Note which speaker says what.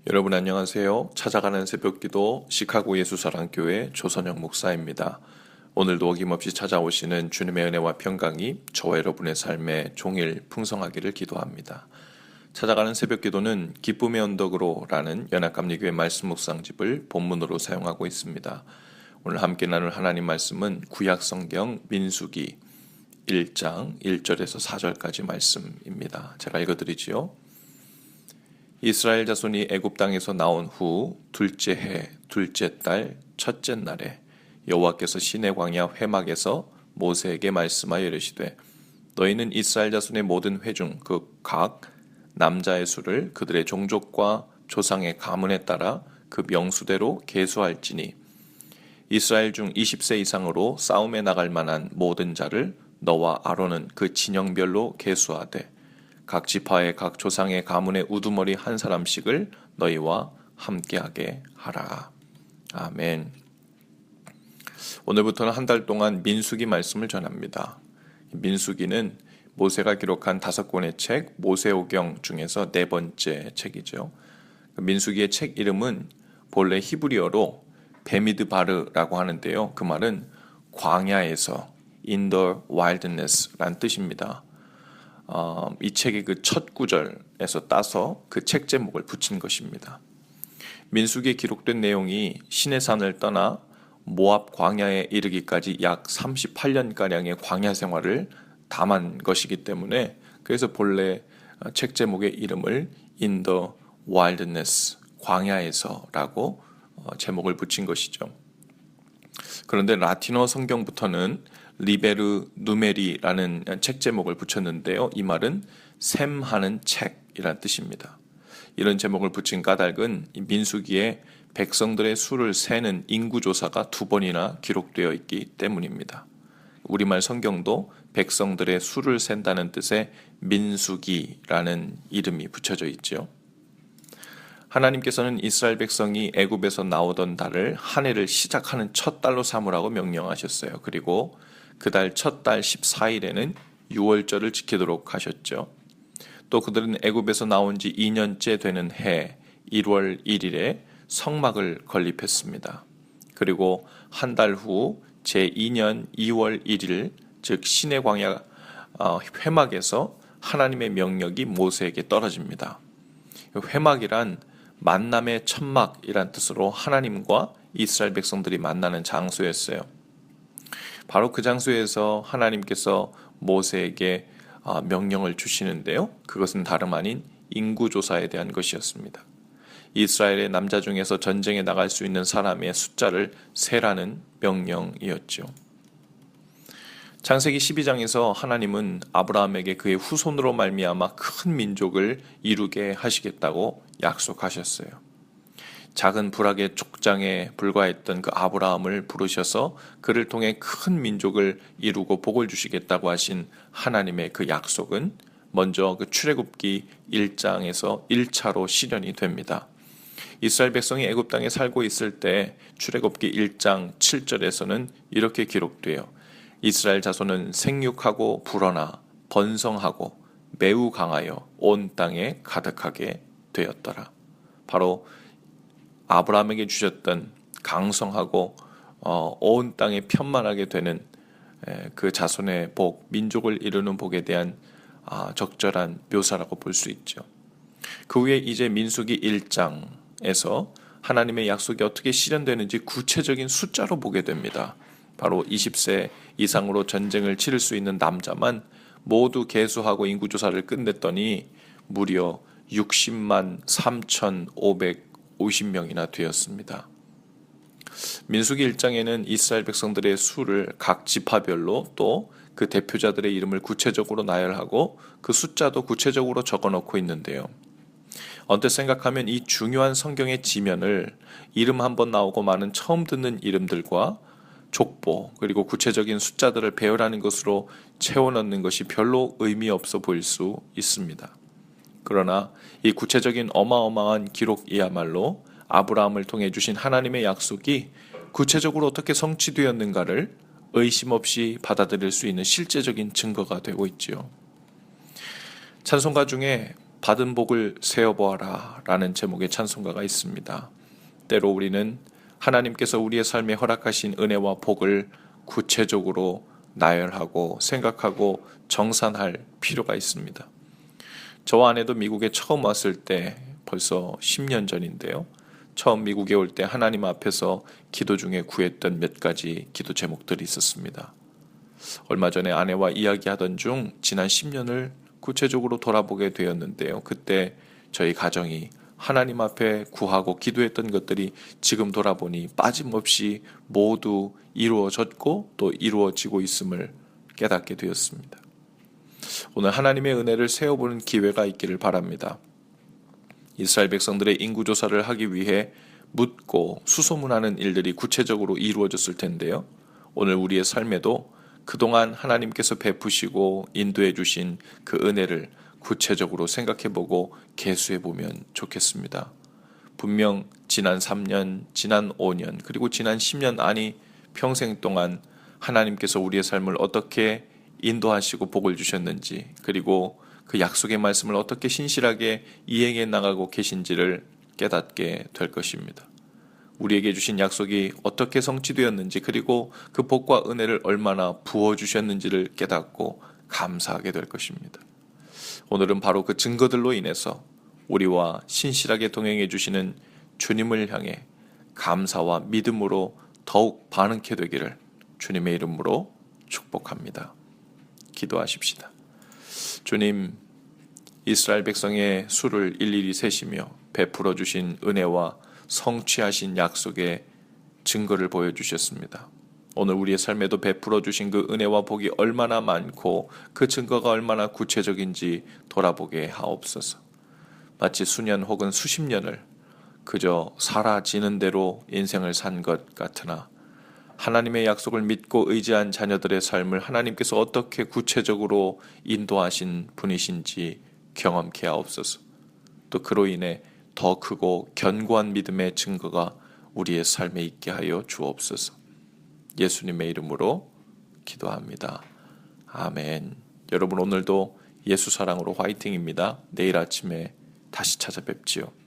Speaker 1: 여러분 안녕하세요. 찾아가는 새벽기도 시카고 예수사랑교회 조선영 목사입니다. 오늘도 어김없이 찾아오시는 주님의 은혜와 평강이 저와 여러분의 삶에 종일 풍성하기를 기도합니다. 찾아가는 새벽기도는 기쁨의 언덕으로 라는 연합감리교회 말씀 묵상집을 본문으로 사용하고 있습니다. 오늘 함께 나눌 하나님 말씀은 구약성경 민수기 1장 1절에서 4절까지 말씀입니다. 제가 읽어드리지요. 이스라엘 자손이 애굽 땅에서 나온 후 둘째 해 둘째 달 첫째 날에 여호와께서 시내 광야 회막에서 모세에게 말씀하여 이르시되 너희는 이스라엘 자손의 모든 회 중 그 각 남자의 수를 그들의 종족과 조상의 가문에 따라 그 명수대로 계수할지니 이스라엘 중 20세 이상으로 싸움에 나갈 만한 모든 자를 너와 아론은 그 진영별로 계수하되 각 지파의 각 조상의 가문의 우두머리 한 사람씩을 너희와 함께하게 하라. 아멘. 오늘부터는 한 달 동안 민수기 말씀을 전합니다. 민수기는 모세가 기록한 5권의 책 모세오경 중에서 네 번째 책이죠. 민수기의 책 이름은 본래 히브리어로 베미드바르라고 하는데요. 그 말은 광야에서 in the wilderness라는 뜻입니다. 이 책의 그 첫 구절에서 따서 그 책 제목을 붙인 것입니다. 민수기에 기록된 내용이 시내산을 떠나 모압 광야에 이르기까지 약 38년가량의 광야 생활을 담은 것이기 때문에 그래서 본래 책 제목의 이름을 In the Wilderness, 광야에서라고 제목을 붙인 것이죠. 그런데 라틴어 성경부터는 리베르 누메리라는 책 제목을 붙였는데요. 이 말은 셈하는 책이란 뜻입니다. 이런 제목을 붙인 까닭은 민수기에 백성들의 수를 세는 인구조사가 2번이나 기록되어 있기 때문입니다. 우리말 성경도 백성들의 수를 센다는 뜻의 민수기라는 이름이 붙여져 있죠. 하나님께서는 이스라엘 백성이 애굽에서 나오던 달을 한 해를 시작하는 첫 달로 삼으라고 명령하셨어요. 그리고 그 달 첫 달 14일에는 유월절을 지키도록 하셨죠. 또 그들은 애굽에서 나온 지 2년째 되는 해 1월 1일에 성막을 건립했습니다. 그리고 한 달 후 제2년 2월 1일 즉 시내 광야 회막에서 하나님의 명령이 모세에게 떨어집니다. 회막이란 만남의 천막이란 뜻으로 하나님과 이스라엘 백성들이 만나는 장소였어요. 바로 그 장소에서 하나님께서 모세에게 명령을 주시는데요. 그것은 다름 아닌 인구조사에 대한 것이었습니다. 이스라엘의 남자 중에서 전쟁에 나갈 수 있는 사람의 숫자를 세라는 명령이었죠. 창세기 12장에서 하나님은 아브라함에게 그의 후손으로 말미암아 큰 민족을 이루게 하시겠다고 약속하셨어요. 작은 부락의 족장에 불과했던 그 아브라함을 부르셔서 그를 통해 큰 민족을 이루고 복을 주시겠다고 하신 하나님의 그 약속은 먼저 그 출애굽기 1장에서 1차로 실현이 됩니다. 이스라엘 백성이 애굽 땅에 살고 있을 때 출애굽기 1장 7절에서는 이렇게 기록돼요. 이스라엘 자손은 생육하고 불어나 번성하고 매우 강하여 온 땅에 가득하게 되었더라. 바로 아브라함에게 주셨던 강성하고 온 땅에 편만하게 되는 그 자손의 복, 민족을 이루는 복에 대한 적절한 묘사라고 볼 수 있죠. 그 후에 이제 민수기 1장에서 하나님의 약속이 어떻게 실현되는지 구체적인 숫자로 보게 됩니다. 바로 20세 이상으로 전쟁을 치를 수 있는 남자만 모두 계수하고 인구조사를 끝냈더니 무려 60만 3,550명이나 되었습니다. 민수기 1장에는 이스라엘 백성들의 수를 각 지파별로 또 그 대표자들의 이름을 구체적으로 나열하고 그 숫자도 구체적으로 적어놓고 있는데요. 언뜻 생각하면 이 중요한 성경의 지면을 이름 한번 나오고 마는 처음 듣는 이름들과 족보 그리고 구체적인 숫자들을 배열하는 것으로 채워넣는 것이 별로 의미 없어 보일 수 있습니다. 그러나 이 구체적인 어마어마한 기록이야말로 아브라함을 통해 주신 하나님의 약속이 구체적으로 어떻게 성취되었는가를 의심 없이 받아들일 수 있는 실제적인 증거가 되고 있지요. 찬송가 중에 받은 복을 세어보아라 라는 제목의 찬송가가 있습니다. 때로 우리는 하나님께서 우리의 삶에 허락하신 은혜와 복을 구체적으로 나열하고 생각하고 정산할 필요가 있습니다. 저와 아내도 미국에 처음 왔을 때 벌써 10년 전인데요. 처음 미국에 올 때 하나님 앞에서 기도 중에 구했던 몇 가지 기도 제목들이 있었습니다. 얼마 전에 아내와 이야기하던 중 지난 10년을 구체적으로 돌아보게 되었는데요. 그때 저희 가정이 하나님 앞에 구하고 기도했던 것들이 지금 돌아보니 빠짐없이 모두 이루어졌고 또 이루어지고 있음을 깨닫게 되었습니다. 오늘 하나님의 은혜를 세어보는 기회가 있기를 바랍니다. 이스라엘 백성들의 인구조사를 하기 위해 묻고 수소문하는 일들이 구체적으로 이루어졌을 텐데요. 오늘 우리의 삶에도 그동안 하나님께서 베푸시고 인도해 주신 그 은혜를 구체적으로 생각해보고 계수해보면 좋겠습니다. 분명 지난 3년, 지난 5년, 그리고 지난 10년 아니 평생 동안 하나님께서 우리의 삶을 어떻게 인도하시고 복을 주셨는지, 그리고 그 약속의 말씀을 어떻게 신실하게 이행해 나가고 계신지를 깨닫게 될 것입니다. 우리에게 주신 약속이 어떻게 성취되었는지, 그리고 그 복과 은혜를 얼마나 부어주셨는지를 깨닫고 감사하게 될 것입니다. 오늘은 바로 그 증거들로 인해서 우리와 신실하게 동행해 주시는 주님을 향해 감사와 믿음으로 더욱 반응케 되기를 주님의 이름으로 축복합니다. 기도하십시다. 주님, 이스라엘 백성의 수를 일일이 세시며 베풀어 주신 은혜와 성취하신 약속의 증거를 보여주셨습니다. 오늘 우리의 삶에도 베풀어 주신 그 은혜와 복이 얼마나 많고 그 증거가 얼마나 구체적인지 돌아보게 하옵소서. 마치 수년 혹은 수십 년을 그저 사라지는 대로 인생을 산 것 같으나 하나님의 약속을 믿고 의지한 자녀들의 삶을 하나님께서 어떻게 구체적으로 인도하신 분이신지 경험케 하옵소서. 또 그로 인해 더 크고 견고한 믿음의 증거가 우리의 삶에 있게 하여 주옵소서. 예수님의 이름으로 기도합니다. 아멘. 여러분, 오늘도 예수 사랑으로 화이팅입니다. 내일 아침에 다시 찾아뵙지요.